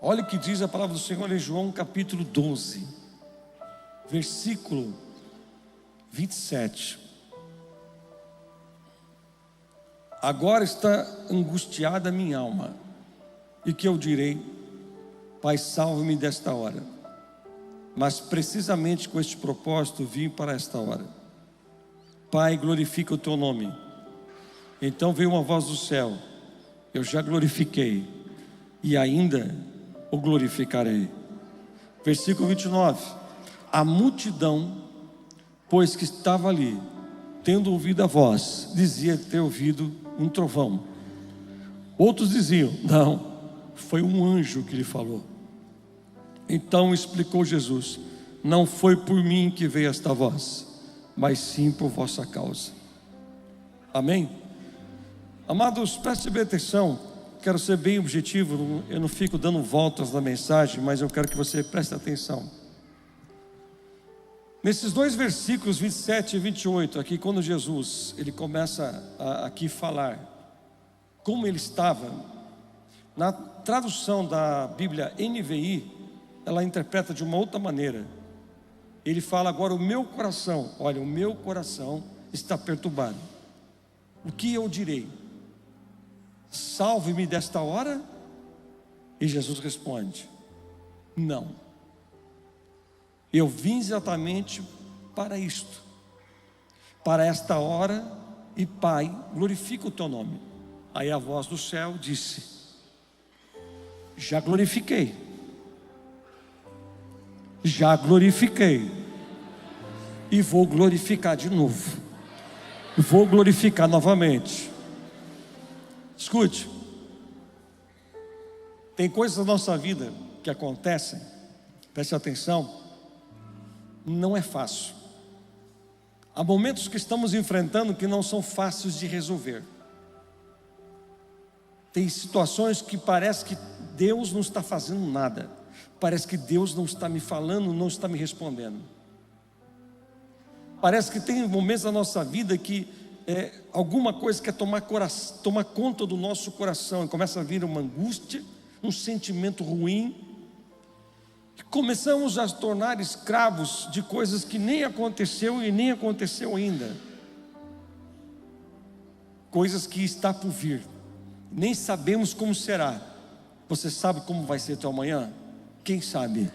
Olha o que diz a palavra do Senhor em João capítulo 12, versículo 27. Agora está angustiada a minha alma, e que eu direi: Pai, salve-me desta hora. Mas precisamente com este propósito vim para esta hora. Pai, glorifica o teu nome. Então veio uma voz do céu: eu já glorifiquei, e ainda o glorificarei. Versículo 29. A multidão, pois que estava ali, tendo ouvido a voz, dizia ter ouvido um trovão. Outros diziam: não, foi um anjo que lhe falou. Então explicou Jesus: não foi por mim que veio esta voz, mas sim por vossa causa. Amém? Amados, preste bem atenção. Quero ser bem objetivo. Eu não fico dando voltas na mensagem, mas eu quero que você preste atenção. Nesses dois versículos 27 e 28, aqui quando Jesus ele começa a aqui falar como ele estava, na tradução da Bíblia NVI, ela interpreta de uma outra maneira. Ele fala agora: o meu coração, olha, o meu coração está perturbado. O que eu direi? Salve-me desta hora? E Jesus responde: não. Eu vim exatamente para isto, para esta hora, e Pai, glorifica o teu nome. Aí a voz do céu disse: já glorifiquei, já glorifiquei, e vou glorificar de novo, vou glorificar novamente. Escute, tem coisas na nossa vida que acontecem, preste atenção, não é fácil. Há momentos que estamos enfrentando que não são fáceis de resolver. Tem situações que parece que Deus não está fazendo nada, parece que Deus não está me falando, não está me respondendo. Parece que tem momentos da nossa vida que alguma coisa quer tomar conta do nosso coração, e começa a vir uma angústia, um sentimento ruim, e começamos a nos tornar escravos de coisas que nem aconteceu e nem aconteceu ainda, coisas que está por vir, nem sabemos como será. Você sabe como vai ser teu amanhã? Quem sabe?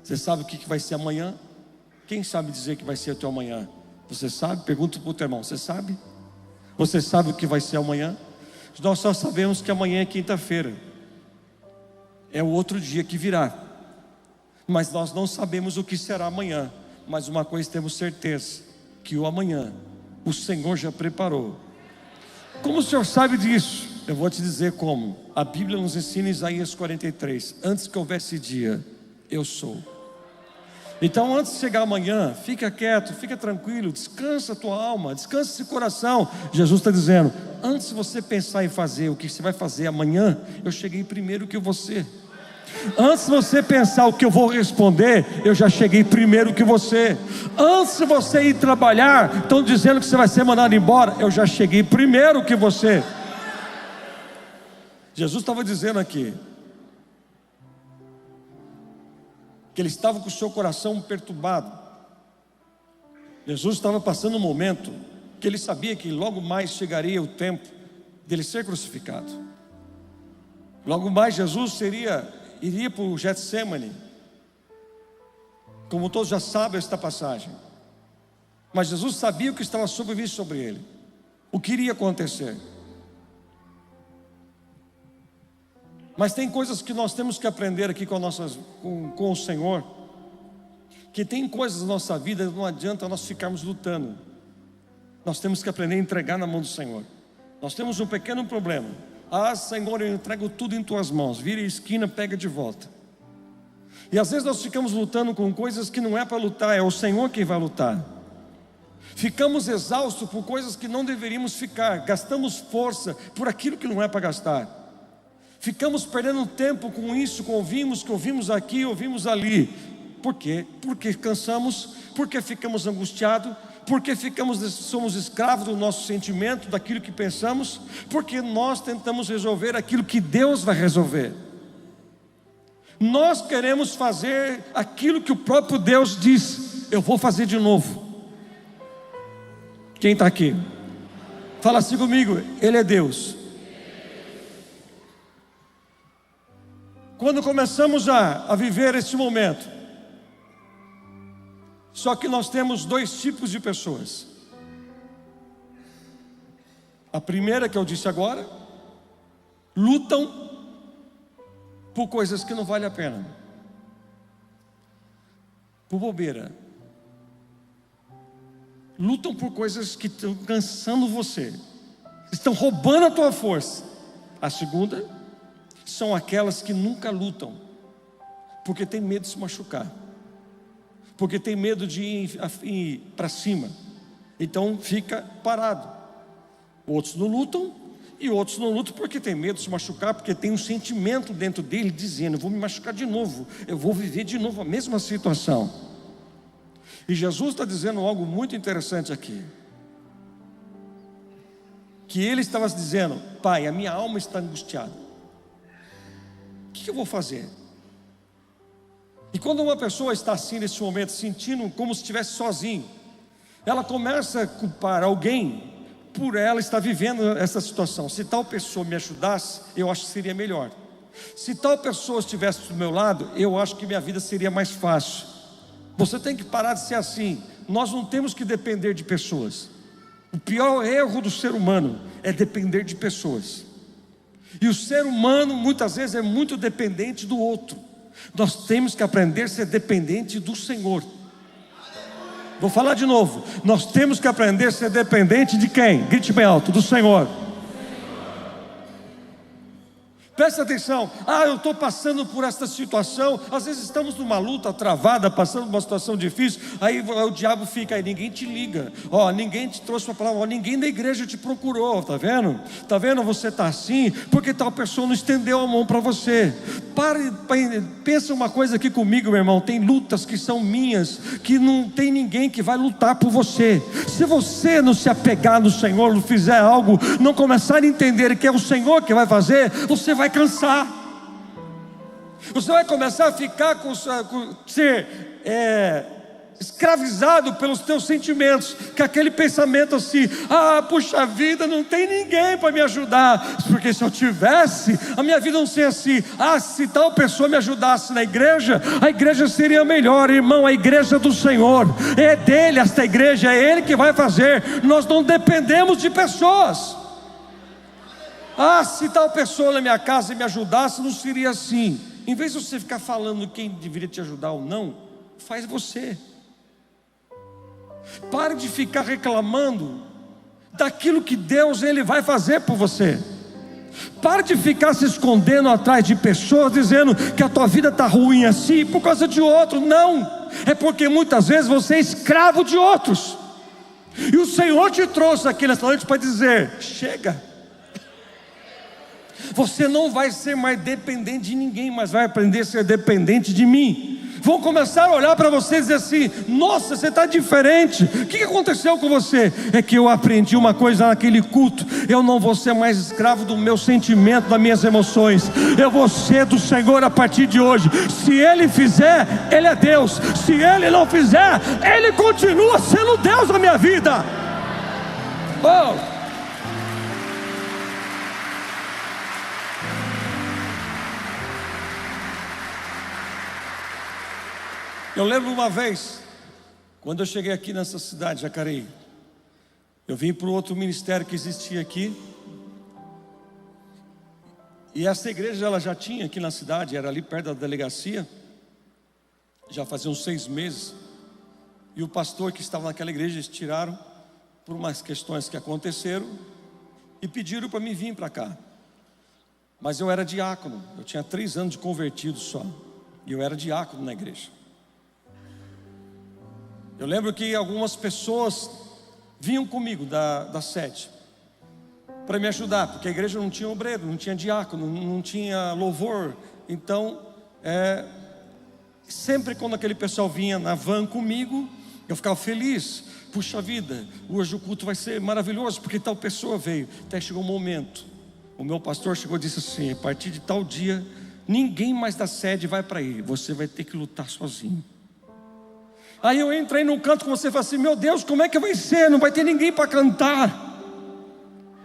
Você sabe o que vai ser amanhã? Quem sabe dizer que vai ser o teu amanhã? Você sabe? Pergunta para o teu irmão: você sabe? Você sabe o que vai ser amanhã? Nós só sabemos que amanhã é quinta-feira, é o outro dia que virá, mas nós não sabemos o que será amanhã. Mas uma coisa temos certeza: que o amanhã o Senhor já preparou. Como o Senhor sabe disso? Eu vou te dizer como. A Bíblia nos ensina em Isaías 43: antes que houvesse dia, eu sou. Então, antes de chegar amanhã, fica quieto, fica tranquilo, descansa a tua alma, descansa esse coração. Jesus está dizendo: antes de você pensar em fazer o que você vai fazer amanhã, eu cheguei primeiro que você. Antes de você pensar o que eu vou responder, eu já cheguei primeiro que você. Antes de você ir trabalhar, estão dizendo que você vai ser mandado embora, eu já cheguei primeiro que você. Jesus estava dizendo aqui que ele estava com o seu coração perturbado. Jesus estava passando um momento que ele sabia que logo mais chegaria o tempo dele ser crucificado. Logo mais Jesus iria para o Getsemane, como todos já sabem esta passagem. Mas Jesus sabia o que estava sobre ele, o que iria acontecer. Mas tem coisas que nós temos que aprender aqui com o Senhor, que tem coisas na nossa vida, não adianta nós ficarmos lutando. Nós temos que aprender a entregar na mão do Senhor. Nós temos um pequeno problema: Senhor, eu entrego tudo em tuas mãos, vira a esquina, pega de volta. E às vezes nós ficamos lutando com coisas que não é para lutar, é o Senhor quem vai lutar. Ficamos exaustos por coisas que não deveríamos ficar, gastamos força por aquilo que não é para gastar. Ficamos perdendo tempo com isso, que ouvimos aqui, ouvimos ali. Por quê? Porque cansamos, porque ficamos angustiados, porque somos escravos do nosso sentimento, daquilo que pensamos, porque nós tentamos resolver aquilo que Deus vai resolver. Nós queremos fazer aquilo que o próprio Deus diz: eu vou fazer de novo. Quem está aqui? Fala assim comigo: Ele é Deus. Quando começamos a viver esse momento, só que nós temos dois tipos de pessoas. A primeira, que eu disse agora, lutam por coisas que não valem a pena, por bobeira, lutam por coisas que estão cansando você, estão roubando a tua força. A segunda são aquelas que nunca lutam, porque tem medo de se machucar, porque tem medo de ir para cima, então fica parado. Outros não lutam, e outros não lutam porque tem medo de se machucar, porque tem um sentimento dentro dele dizendo: eu vou me machucar de novo, eu vou viver de novo a mesma situação. E Jesus está dizendo algo muito interessante aqui, que ele estava dizendo: Pai, a minha alma está angustiada, o que eu vou fazer? E quando uma pessoa está assim nesse momento, sentindo como se estivesse sozinho, ela começa a culpar alguém por ela estar vivendo essa situação. Se tal pessoa me ajudasse, eu acho que seria melhor. Se tal pessoa estivesse do meu lado, eu acho que minha vida seria mais fácil. Você tem que parar de ser assim. Nós não temos que depender de pessoas. O pior erro do ser humano é depender de pessoas. E o ser humano muitas vezes é muito dependente do outro. Nós temos que aprender a ser dependente do Senhor. Vou falar de novo. Nós temos que aprender a ser dependente de quem? Grite bem alto: do Senhor. Presta atenção. Eu estou passando por esta situação. Às vezes estamos numa luta travada, passando por uma situação difícil. Aí o diabo fica aí: ninguém te liga, ninguém te trouxe uma palavra, ninguém da igreja te procurou. Está vendo? Está vendo? Você está assim porque tal pessoa não estendeu a mão para você. Pensa uma coisa aqui comigo, meu irmão. Tem lutas que são minhas, que não tem ninguém que vai lutar por você. Se você não se apegar no Senhor, não fizer algo, não começar a entender que é o Senhor que vai fazer, você vai cansar. Você vai começar a ficar escravizado pelos teus sentimentos, com aquele pensamento assim: puxa vida, não tem ninguém para me ajudar, porque se eu tivesse, a minha vida não seria assim. Se tal pessoa me ajudasse na igreja, a igreja seria melhor. Irmão, a igreja do Senhor é dele, esta igreja é ele que vai fazer. Nós não dependemos de pessoas. Se tal pessoa na minha casa me ajudasse, não seria assim. Em vez de você ficar falando quem deveria te ajudar ou não, faz você. Pare de ficar reclamando daquilo que Deus ele vai fazer por você. Pare de ficar se escondendo atrás de pessoas, dizendo que a tua vida está ruim assim por causa de outro. Não, é porque muitas vezes você é escravo de outros. E o Senhor te trouxe aqui nessa noite para dizer: chega. Você não vai ser mais dependente de ninguém, mas vai aprender a ser dependente de mim. Vão começar a olhar para você e dizer assim: nossa, você está diferente. O que aconteceu com você? É que eu aprendi uma coisa naquele culto: eu não vou ser mais escravo do meu sentimento, das minhas emoções. Eu vou ser do Senhor a partir de hoje. Se Ele fizer, Ele é Deus. Se Ele não fizer, Ele continua sendo Deus na minha vida. Eu lembro uma vez, quando eu cheguei aqui nessa cidade, Jacareí, eu vim para o outro ministério que existia aqui, e essa igreja ela já tinha aqui na cidade, era ali perto da delegacia, já fazia uns 6 meses, e o pastor que estava naquela igreja, eles tiraram por umas questões que aconteceram, e pediram para mim vir para cá. Mas eu era diácono, eu tinha 3 anos de convertido só, e eu era diácono na igreja. Eu lembro que algumas pessoas vinham comigo da sede para me ajudar, porque a igreja não tinha obreiro, não tinha diácono, não tinha louvor. Então, sempre quando aquele pessoal vinha na van comigo, eu ficava feliz. Puxa vida, hoje o culto vai ser maravilhoso, porque tal pessoa veio. Até chegou um momento, o meu pastor chegou e disse assim: a partir de tal dia, ninguém mais da sede vai para aí, você vai ter que lutar sozinho. Aí eu entrei num canto com você e falei assim: meu Deus, como é que vai ser? Não vai ter ninguém para cantar,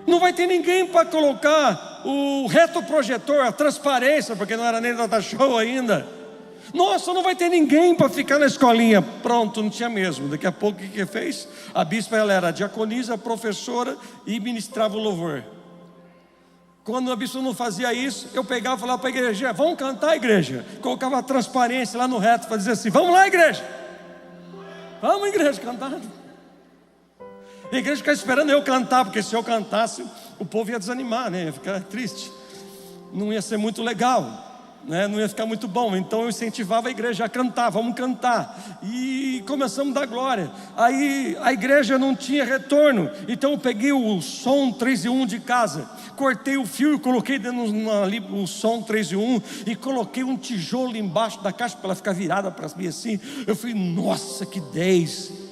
não vai ter ninguém para colocar o retroprojetor, a transparência, porque não era nem data show ainda. Nossa, não vai ter ninguém para ficar na escolinha. Pronto, não tinha mesmo. Daqui a pouco o que fez? A bispa, ela era diaconisa, professora e ministrava o louvor. Quando a bispa não fazia isso, eu pegava e falava para a igreja: vamos cantar, igreja. Colocava a transparência lá no reto para dizer assim: vamos lá, igreja, vamos, igreja, cantar. A igreja ficava esperando eu cantar, porque se eu cantasse, o povo ia desanimar, né? Ia ficar triste, não ia ser muito legal, né? Não ia ficar muito bom. Então eu incentivava a igreja a cantar, vamos cantar. E começamos a dar glória. Aí a igreja não tinha retorno, então eu peguei o som 3 em 1 de casa, cortei o fio e coloquei dentro ali o som 3 em 1, e coloquei um tijolo embaixo da caixa para ela ficar virada para mim assim. Eu falei: nossa, que 10.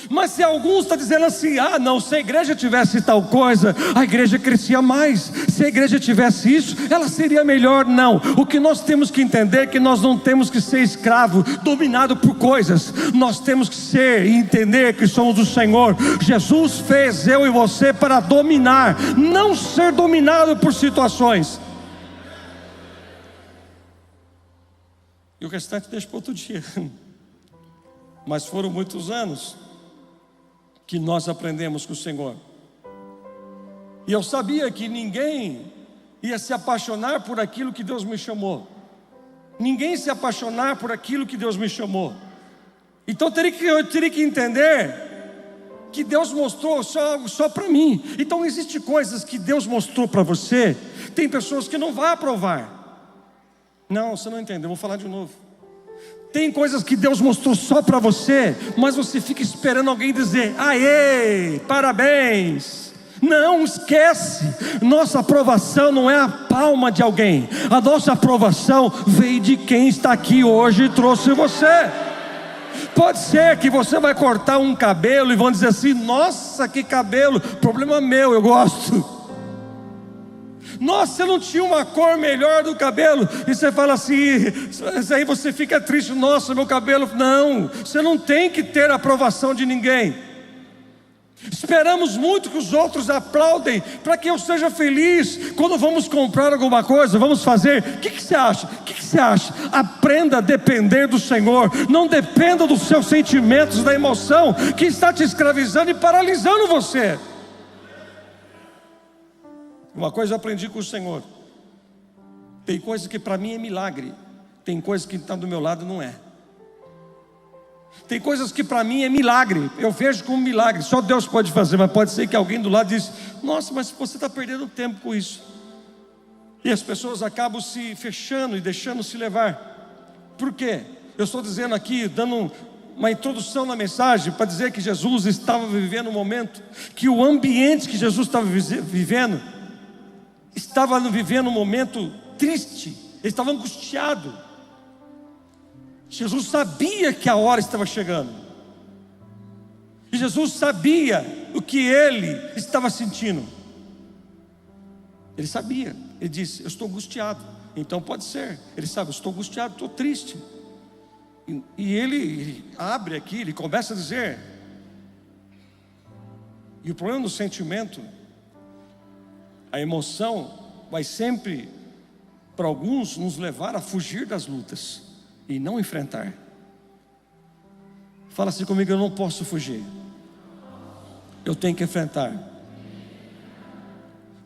Mas se alguns estão dizendo assim: ah não, se a igreja tivesse tal coisa, a igreja crescia mais. Se a igreja tivesse isso, ela seria melhor. Não, o que nós temos que entender é que nós não temos que ser escravo, dominado por coisas. Nós temos que ser e entender que somos do Senhor. Jesus fez eu e você para dominar, não ser dominado por situações. E o restante deixa para outro dia. Mas foram muitos anos que nós aprendemos com o Senhor. E eu sabia que ninguém ia se apaixonar por aquilo que Deus me chamou. Ninguém se apaixonar por aquilo que Deus me chamou. Então eu teria que entender que Deus mostrou só para mim. Então existem coisas que Deus mostrou para você. Tem pessoas que não vão aprovar. Não, você não entendeu, eu vou falar de novo. Tem coisas que Deus mostrou só para você, mas você fica esperando alguém dizer: aê, parabéns. Não, esquece. Nossa aprovação não é a palma de alguém. A nossa aprovação veio de quem está aqui hoje e trouxe você. Pode ser que você vai cortar um cabelo e vão dizer assim: nossa, que cabelo. Problema meu, eu gosto. Nossa, você não tinha uma cor melhor do cabelo. E você fala assim, aí você fica triste: nossa, meu cabelo. Não, você não tem que ter a aprovação de ninguém. Esperamos muito que os outros aplaudem para que eu seja feliz. Quando vamos comprar alguma coisa, vamos fazer, o que você acha? O que você acha? Aprenda a depender do Senhor. Não dependa dos seus sentimentos, da emoção que está te escravizando e paralisando você. Uma coisa eu aprendi com o Senhor: tem coisa que para mim é milagre, tem coisa que está do meu lado não é. Tem coisas que para mim é milagre, eu vejo como milagre, só Deus pode fazer. Mas pode ser que alguém do lado diz: nossa, mas você está perdendo tempo com isso. E as pessoas acabam se fechando e deixando se levar. Por quê? Eu estou dizendo aqui, dando uma introdução na mensagem, para dizer que Jesus estava vivendo um momento, que o ambiente que Jesus estava vivendo um momento triste. Ele estava angustiado. Jesus sabia que a hora estava chegando, e Jesus sabia o que ele estava sentindo. Ele sabia. Ele disse: eu estou angustiado. Então pode ser, ele sabe: eu estou angustiado, estou triste. E ele abre aqui, ele começa a dizer. E o problema do sentimento, a emoção, vai sempre, para alguns, nos levar a fugir das lutas e não enfrentar. Fala assim comigo: eu não posso fugir, eu tenho que enfrentar.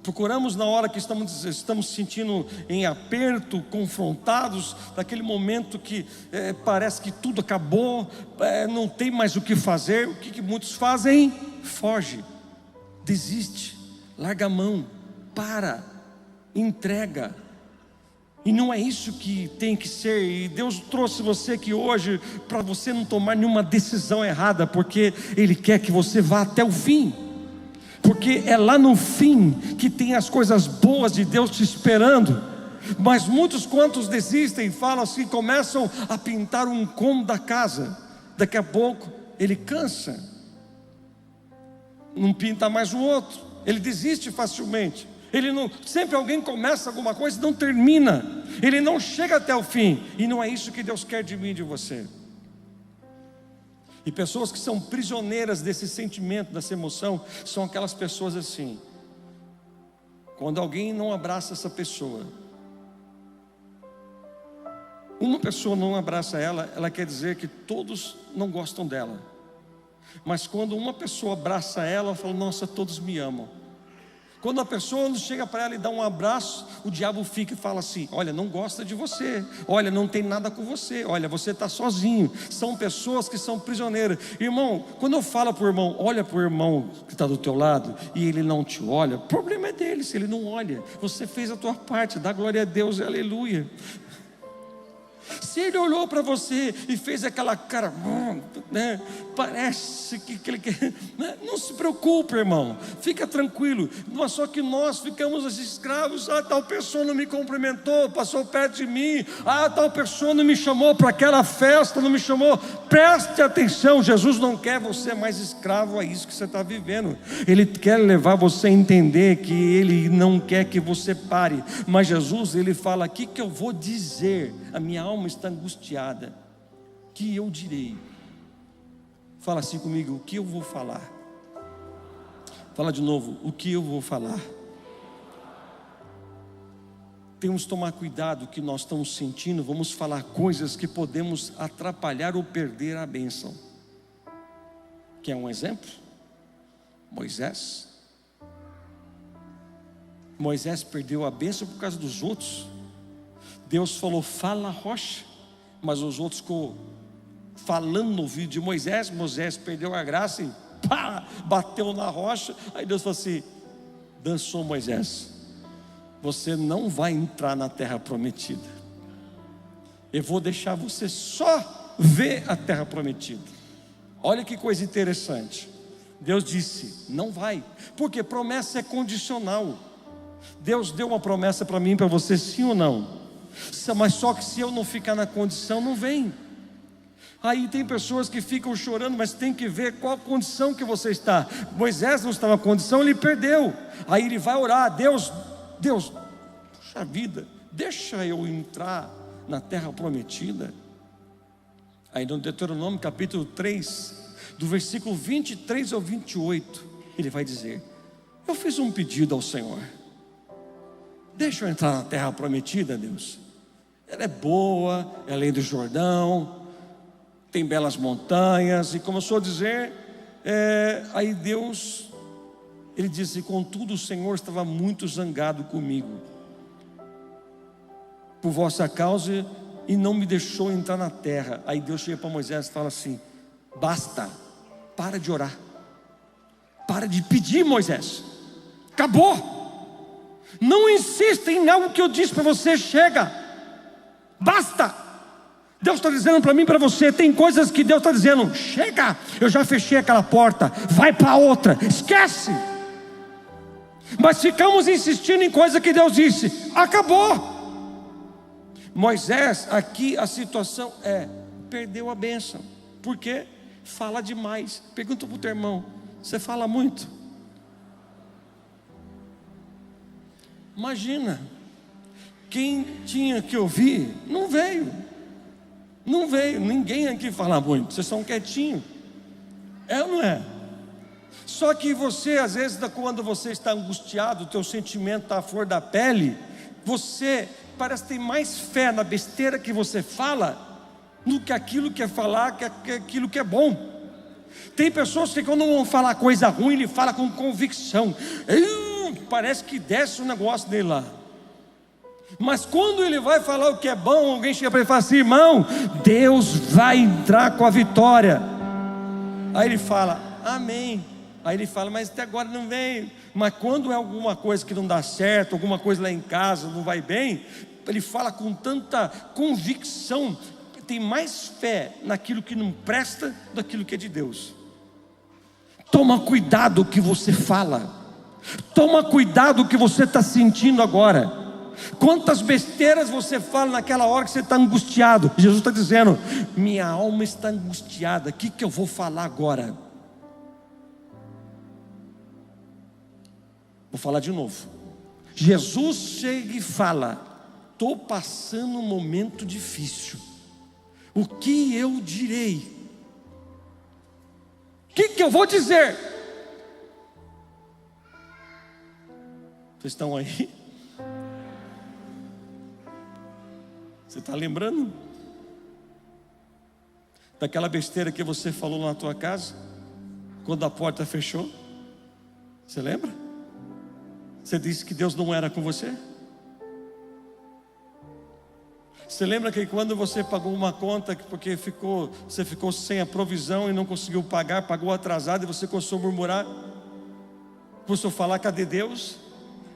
Procuramos, na hora que estamos sentindo em aperto, confrontados, daquele momento que parece que tudo acabou, não tem mais o que fazer. O que muitos fazem? Foge, desiste, larga a mão, para, entrega. E não é isso que tem que ser. E Deus trouxe você aqui hoje para você não tomar nenhuma decisão errada, porque Ele quer que você vá até o fim. Porque é lá no fim que tem as coisas boas de Deus te esperando. Mas muitos quantos desistem, falam assim, começam a pintar um cômodo da casa. Daqui a pouco ele cansa, não pinta mais o outro, ele desiste facilmente. Ele não, sempre alguém começa alguma coisa e não termina. Ele não chega até o fim. E não é isso que Deus quer de mim e de você. E pessoas que são prisioneiras desse sentimento, dessa emoção, são aquelas pessoas assim. Quando alguém não abraça essa pessoa, uma pessoa não abraça ela, ela quer dizer que todos não gostam dela. Mas quando uma pessoa abraça ela, ela fala: nossa, todos me amam. Quando a pessoa chega para ela e dá um abraço, o diabo fica e fala assim: olha, não gosta de você, olha, não tem nada com você, olha, você está sozinho. São pessoas que são prisioneiras. Irmão, quando eu falo para o irmão, olha para o irmão que está do teu lado, e ele não te olha, o problema é dele, se ele não olha. Você fez a tua parte, dá glória a Deus, aleluia. Se ele olhou para você e fez aquela cara, né, parece que ele quer, né? Não se preocupe, irmão, fica tranquilo. Mas só que nós ficamos assim, escravos. Tal pessoa não me cumprimentou, passou perto de mim. Tal pessoa não me chamou para aquela festa, não me chamou. Preste atenção, Jesus não quer você mais escravo a isso que você está vivendo. Ele quer levar você a entender que Ele não quer que você pare. Mas Jesus, Ele fala: o que eu vou dizer? A minha alma está angustiada, que eu direi? Fala assim comigo: o que eu vou falar? Fala de novo: o que eu vou falar? Temos que tomar cuidado com o que nós estamos sentindo. Vamos falar coisas que podemos atrapalhar ou perder a bênção. Quer um exemplo? Moisés perdeu a bênção por causa dos outros. Deus falou: fala rocha, mas os outros ficou falando no ouvido de Moisés. Moisés perdeu a graça e pá, bateu na rocha. Aí Deus falou assim: dançou Moisés, você não vai entrar na terra prometida. Eu vou deixar você só ver a terra prometida. Olha que coisa interessante. Deus disse: não vai, porque promessa é condicional. Deus deu uma promessa para mim, para você, sim ou não? Mas só que se eu não ficar na condição, não vem. Aí tem pessoas que ficam chorando, mas tem que ver qual condição que você está. Moisés não estava na condição, ele perdeu. Aí ele vai orar: Deus, puxa vida, deixa eu entrar na terra prometida. Aí no Deuteronômio capítulo 3, do versículo 23 ao 28, ele vai dizer: eu fiz um pedido ao Senhor, deixa eu entrar na terra prometida, Deus. Ela é boa, é além do Jordão, tem belas montanhas. E começou a dizer, aí Deus, ele disse: contudo o Senhor estava muito zangado comigo por vossa causa, e não me deixou entrar na terra. Aí Deus chega para Moisés e fala assim: basta, para de orar, para de pedir, Moisés, acabou. Não insista em algo que eu disse para você, chega, basta. Deus está dizendo para mim e para você, tem coisas que Deus está dizendo: chega, eu já fechei aquela porta, vai para outra, esquece. Mas ficamos insistindo em coisa que Deus disse, acabou. Moisés, aqui a situação perdeu a bênção. Por quê? Fala demais. Pergunta para o teu irmão: você fala muito? Imagina, quem tinha que ouvir não veio. Ninguém aqui fala muito, vocês são quietinhos. É ou não é? Só que você, às vezes, quando você está angustiado, o teu sentimento está à flor da pele, você parece ter mais fé na besteira que você fala do que aquilo que é falar, que aquilo que é bom. Tem pessoas que quando vão falar coisa ruim, ele fala com convicção, parece que desce um negócio dele lá. Mas quando ele vai falar o que é bom, alguém chega para ele e fala assim: irmão, Deus vai entrar com a vitória. Aí ele fala: amém. Aí ele fala: mas até agora não veio. Mas quando é alguma coisa que não dá certo, alguma coisa lá em casa não vai bem, ele fala com tanta convicção, tem mais fé naquilo que não presta do que é de Deus. Toma cuidado o que você fala, toma cuidado o que você está sentindo agora. Quantas besteiras você fala naquela hora que você está angustiado. Jesus está dizendo: minha alma está angustiada, o que eu vou falar agora? Vou falar de novo. Jesus chega e fala: estou passando um momento difícil, o que eu direi? O que eu vou dizer? Vocês estão aí? Você está lembrando daquela besteira que você falou na tua casa, quando a porta fechou? Você lembra? Você disse que Deus não era com você? Você lembra que quando você pagou uma conta, porque você ficou sem a provisão e não conseguiu pagar, pagou atrasado, e você começou a murmurar, começou a falar: cadê Deus?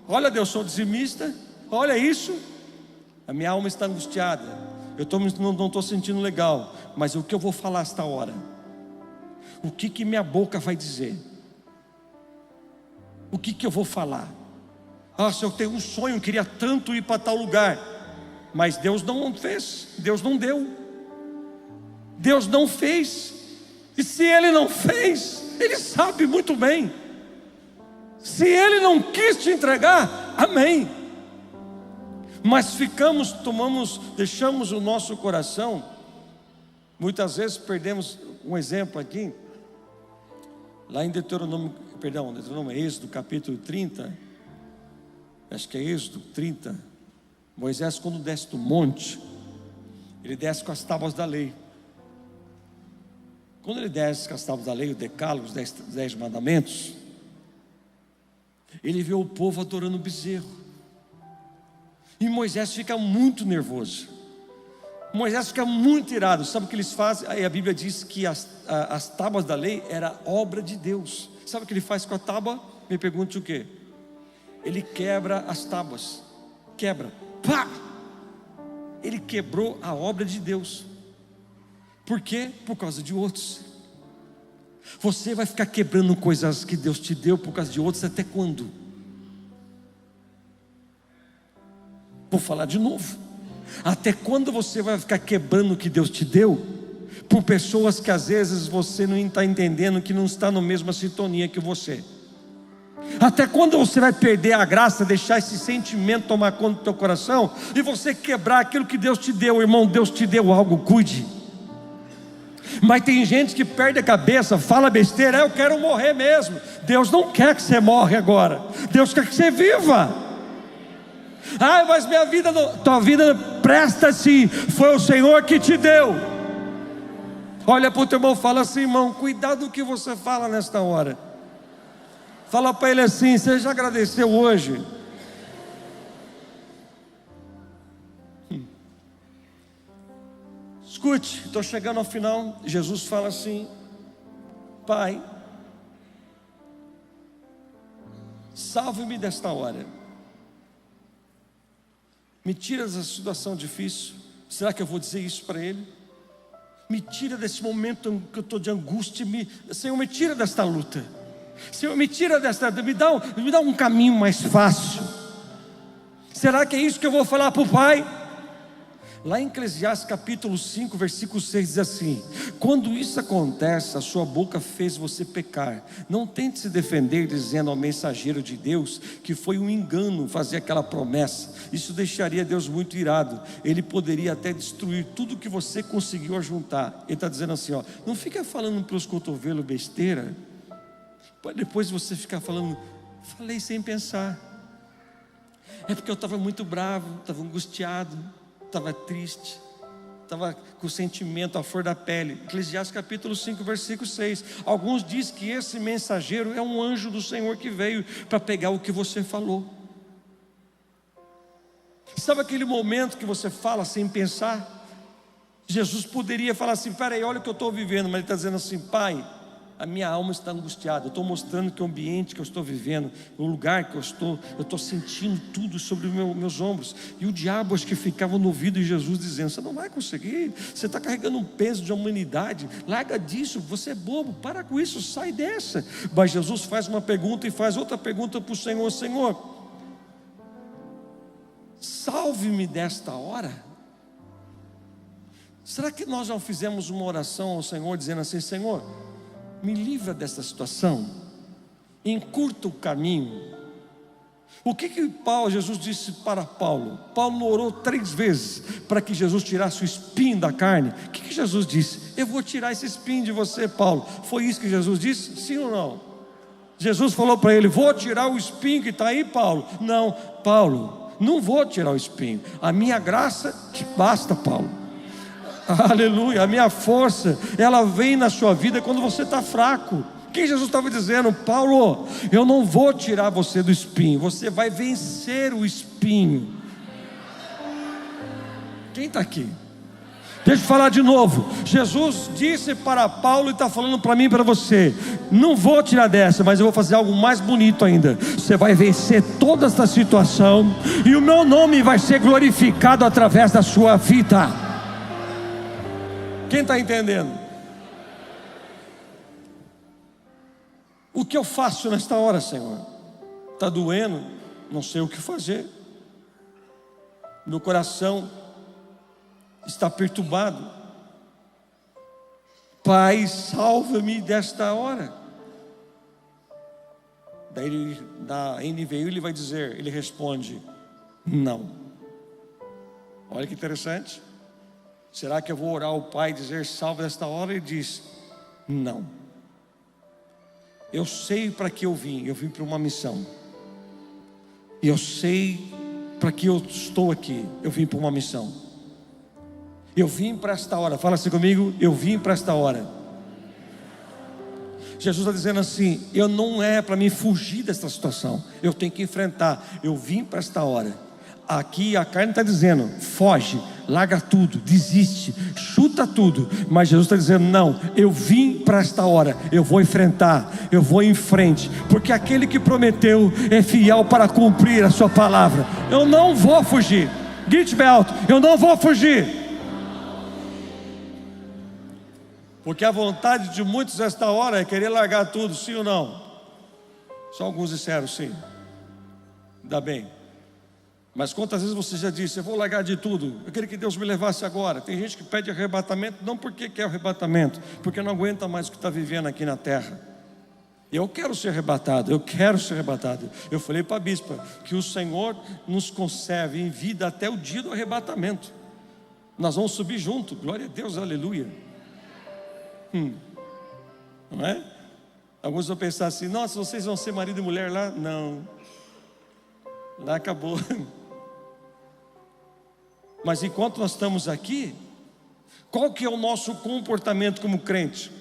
Olha, Deus, sou dizimista, olha isso, a minha alma está angustiada, não estou sentindo legal, mas o que eu vou falar esta hora? O que minha boca vai dizer? O que eu vou falar? Se eu tenho um sonho, eu queria tanto ir para tal lugar, mas Deus não fez, Deus não deu, Deus não fez, e se Ele não fez, Ele sabe muito bem. Se Ele não quis te entregar, amém. Mas deixamos o nosso coração, muitas vezes perdemos. Um exemplo aqui, lá em Deuteronômio, Êxodo capítulo 30, acho que é Êxodo 30, Moisés, quando desce do monte, ele desce com as tábuas da lei. Quando ele desce com as tábuas da lei, o decálogo, os 10 mandamentos, ele vê o povo adorando o bezerro, e Moisés fica muito nervoso, Moisés fica muito irado. Sabe o que eles fazem? Aí a Bíblia diz que as tábuas da lei era obra de Deus. Sabe o que ele faz com a tábua? Me pergunte o quê? Ele quebra as tábuas, quebra, pá! Ele quebrou a obra de Deus. Por quê? Por causa de outros. Você vai ficar quebrando coisas que Deus te deu por causa de outros até quando? Vou falar de novo. Até quando você vai ficar quebrando o que Deus te deu por pessoas que às vezes você não está entendendo, que não está na mesma sintonia que você? Até quando você vai perder a graça, deixar esse sentimento tomar conta do teu coração e você quebrar aquilo que Deus te deu? Irmão, Deus te deu algo, cuide. Mas tem gente que perde a cabeça, fala besteira: eu quero morrer mesmo. Deus não quer que você morra agora, Deus quer que você viva. Mas minha vida, tua vida presta-se, foi o Senhor que te deu. Olha para o teu irmão, fala assim: irmão, cuidado do que você fala nesta hora. Fala para ele assim: você já agradeceu hoje? Escute, estou chegando ao final. Jesus fala assim: Pai, salve-me desta hora, me tira dessa situação difícil. Será que eu vou dizer isso para Ele? Me tira desse momento que eu estou de angústia. Senhor, me tira desta luta. Senhor, me tira desta, me dá um caminho mais fácil. Será que é isso que eu vou falar para o Pai? Lá em Eclesiastes capítulo 5, versículo 6 diz assim: quando isso acontece, a sua boca fez você pecar. Não tente se defender dizendo ao mensageiro de Deus que foi um engano fazer aquela promessa. Isso deixaria Deus muito irado. Ele poderia até destruir tudo que você conseguiu ajuntar. Ele está dizendo assim: não fica falando pelos cotovelos besteira, para depois você ficar falando: falei sem pensar. É porque eu estava muito bravo, estava angustiado, estava triste, estava com o sentimento à flor da pele. Eclesiastes capítulo 5, versículo 6. Alguns dizem que esse mensageiro é um anjo do Senhor que veio para pegar o que você falou. Sabe aquele momento que você fala sem pensar? Jesus poderia falar assim: peraí, olha o que eu estou vivendo. Mas Ele está dizendo assim: Pai, a minha alma está angustiada. Eu estou mostrando que o ambiente que eu estou vivendo, o lugar que eu estou sentindo tudo sobre os meus ombros. E o diabo acho que ficava no ouvido de Jesus dizendo: você não vai conseguir, você está carregando um peso de humanidade, larga disso, você é bobo, para com isso, sai dessa. Mas Jesus faz uma pergunta e faz outra pergunta para o Senhor: Senhor, salve-me desta hora. Será que nós já fizemos uma oração ao Senhor dizendo assim: Senhor, me livra dessa situação, encurta o caminho, O que Jesus disse para Paulo? Paulo orou 3 vezes para que Jesus tirasse o espinho da carne. O que Jesus disse? Eu vou tirar esse espinho de você, Paulo. Foi isso que Jesus disse? Sim ou não? Jesus falou para ele: vou tirar o espinho que está aí, Paulo. Não, Paulo, não vou tirar o espinho. A minha graça te basta, Paulo. Aleluia. A minha força, ela vem na sua vida quando você está fraco. O que Jesus estava dizendo? Paulo, eu não vou tirar você do espinho, você vai vencer o espinho. Quem está aqui? Deixa eu falar de novo. Jesus disse para Paulo e está falando para mim e para você: não vou tirar dessa, mas eu vou fazer algo mais bonito ainda. Você vai vencer toda essa situação e o meu nome vai ser glorificado através da sua vida. Quem está entendendo? O que eu faço nesta hora, Senhor? Está doendo, não sei o que fazer. Meu coração está perturbado. Pai, salva-me desta hora. Daí na NVI ele vai dizer, ele responde: não. Olha que interessante. Será que eu vou orar ao Pai e dizer salva desta hora? Ele diz: não. Eu sei para que eu vim para uma missão. E eu sei para que eu estou aqui. Eu vim para uma missão. Eu vim para esta hora. Fala assim comigo: eu vim para esta hora. Jesus está dizendo assim: eu não é para me fugir desta situação, eu tenho que enfrentar. Eu vim para esta hora. Aqui a carne está dizendo: foge, larga tudo, desiste, chuta tudo. Mas Jesus está dizendo: não, eu vim para esta hora, eu vou enfrentar, eu vou em frente, porque aquele que prometeu é fiel para cumprir a sua palavra. Eu não vou fugir. Grite bem alto: eu não vou fugir. Porque a vontade de muitos nesta hora é querer largar tudo, sim ou não? Só alguns disseram sim. Ainda bem. Mas quantas vezes você já disse: eu vou largar de tudo, eu queria que Deus me levasse agora. Tem gente que pede arrebatamento, não porque quer arrebatamento, porque não aguenta mais o que está vivendo aqui na terra. Eu quero ser arrebatado, eu quero ser arrebatado. Eu falei para a bispa que o Senhor nos conserve em vida até o dia do arrebatamento. Nós vamos subir junto, glória a Deus, aleluia. Não é? Alguns vão pensar assim: nossa, vocês vão ser marido e mulher lá? Não, lá acabou. Mas enquanto nós estamos aqui, qual que é o nosso comportamento como crente?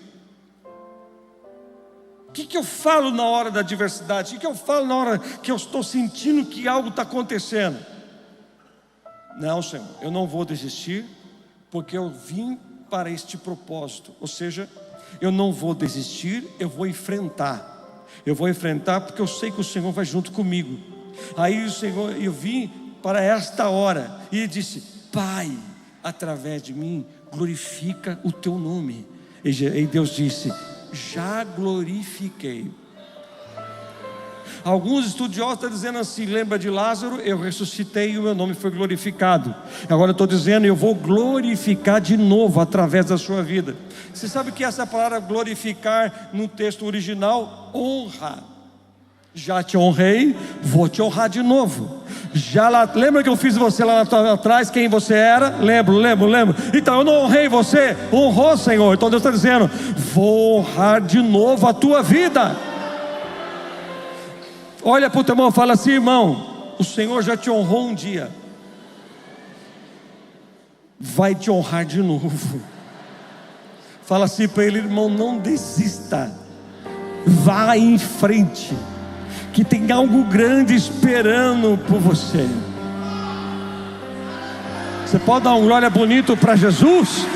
O que eu falo na hora da adversidade? O que eu falo na hora que eu estou sentindo que algo está acontecendo? Não, Senhor, eu não vou desistir, porque eu vim para este propósito. Ou seja, eu não vou desistir, eu vou enfrentar. Eu vou enfrentar porque eu sei que o Senhor vai junto comigo. Aí o Senhor, eu vim para esta hora, e Ele disse: Pai, através de mim, glorifica o teu nome. E Deus disse: já glorifiquei. Alguns estudiosos estão dizendo assim: lembra de Lázaro? Eu ressuscitei e o meu nome foi glorificado. Agora eu estou dizendo: eu vou glorificar de novo através da sua vida. Você sabe que essa palavra glorificar no texto original, honra. Já te honrei, vou te honrar de novo. Já lá, lembra que eu fiz você lá atrás, quem você era? Lembro. Então eu não honrei você, honrou, Senhor. Então Deus está dizendo: vou honrar de novo a tua vida. Olha para o teu irmão e fala assim: irmão, o Senhor já te honrou um dia, vai te honrar de novo. Fala assim para ele: irmão, não desista, vá em frente, que tem algo grande esperando por você. Você pode dar um glória bonito para Jesus?